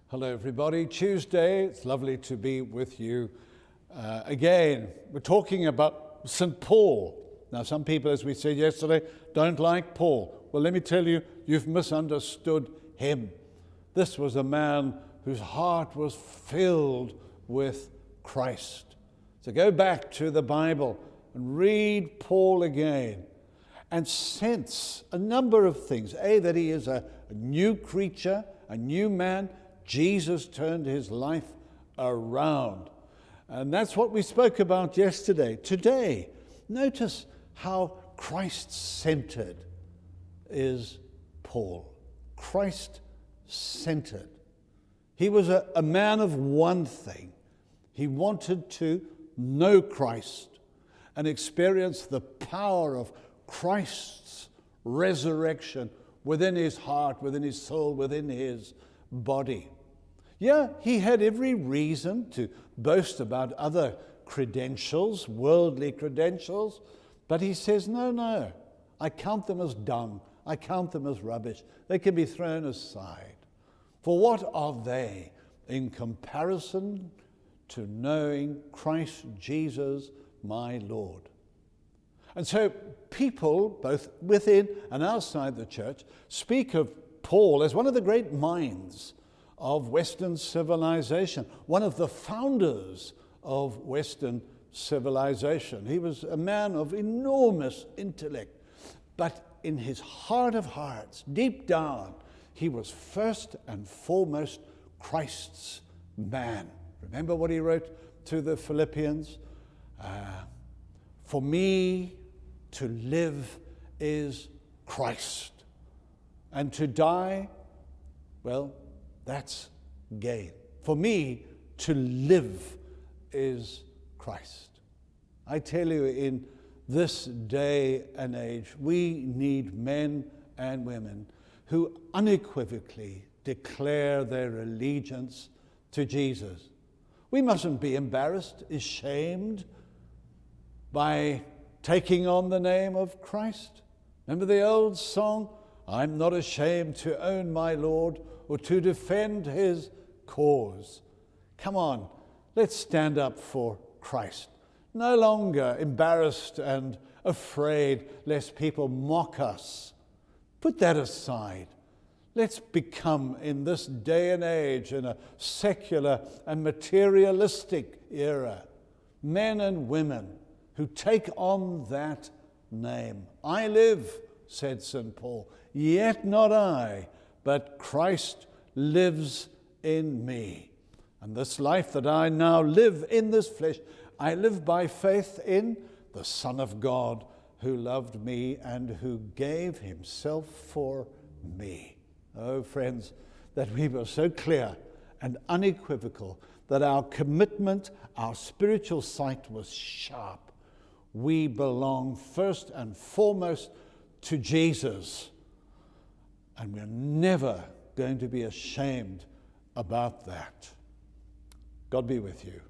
Hello everybody, Tuesday, it's lovely to be with you again. We're talking about St. Paul. Now some people, as we said yesterday, don't like Paul. Well, let me tell you, you've misunderstood him. This was a man whose heart was filled with Christ. So go back to the Bible and read Paul again and sense a number of things. A, that he is a new creature, a new man. Jesus turned his life around. And that's what we spoke about yesterday. Today, notice how Christ-centered is Paul. Christ-centered. He was a man of one thing. He wanted to know Christ and experience the power of Christ's resurrection within his heart, within his soul, within his body. Yeah, he had every reason to boast about other credentials, worldly credentials, but he says, no, I count them as dung. I count them as rubbish. They can be thrown aside. For what are they in comparison to knowing Christ Jesus, my Lord? And so people, both within and outside the church, speak of Paul as one of the great minds of Western civilization, one of the founders of Western civilization. He was a man of enormous intellect, but in his heart of hearts, deep down, he was first and foremost Christ's man. Remember what he wrote to the Philippians? For me to live is Christ, and to die, well, that's gain. For me, to live is Christ. I tell you, in this day and age, we need men and women who unequivocally declare their allegiance to Jesus. We mustn't be embarrassed, ashamed by taking on the name of Christ. Remember the old song, I'm not ashamed to own my Lord or to defend his cause. Come on, let's stand up for Christ. No longer embarrassed and afraid lest people mock us. Put that aside. Let's become, in this day and age, in a secular and materialistic era, men and women who take on that name. I live, said St. Paul, yet not I, but Christ lives in me. And this life that I now live in this flesh, I live by faith in the Son of God who loved me and who gave himself for me. Oh, friends, that we were so clear and unequivocal, that our commitment, our spiritual sight was sharp. We belong first and foremost to Jesus. And we're never going to be ashamed about that. God be with you.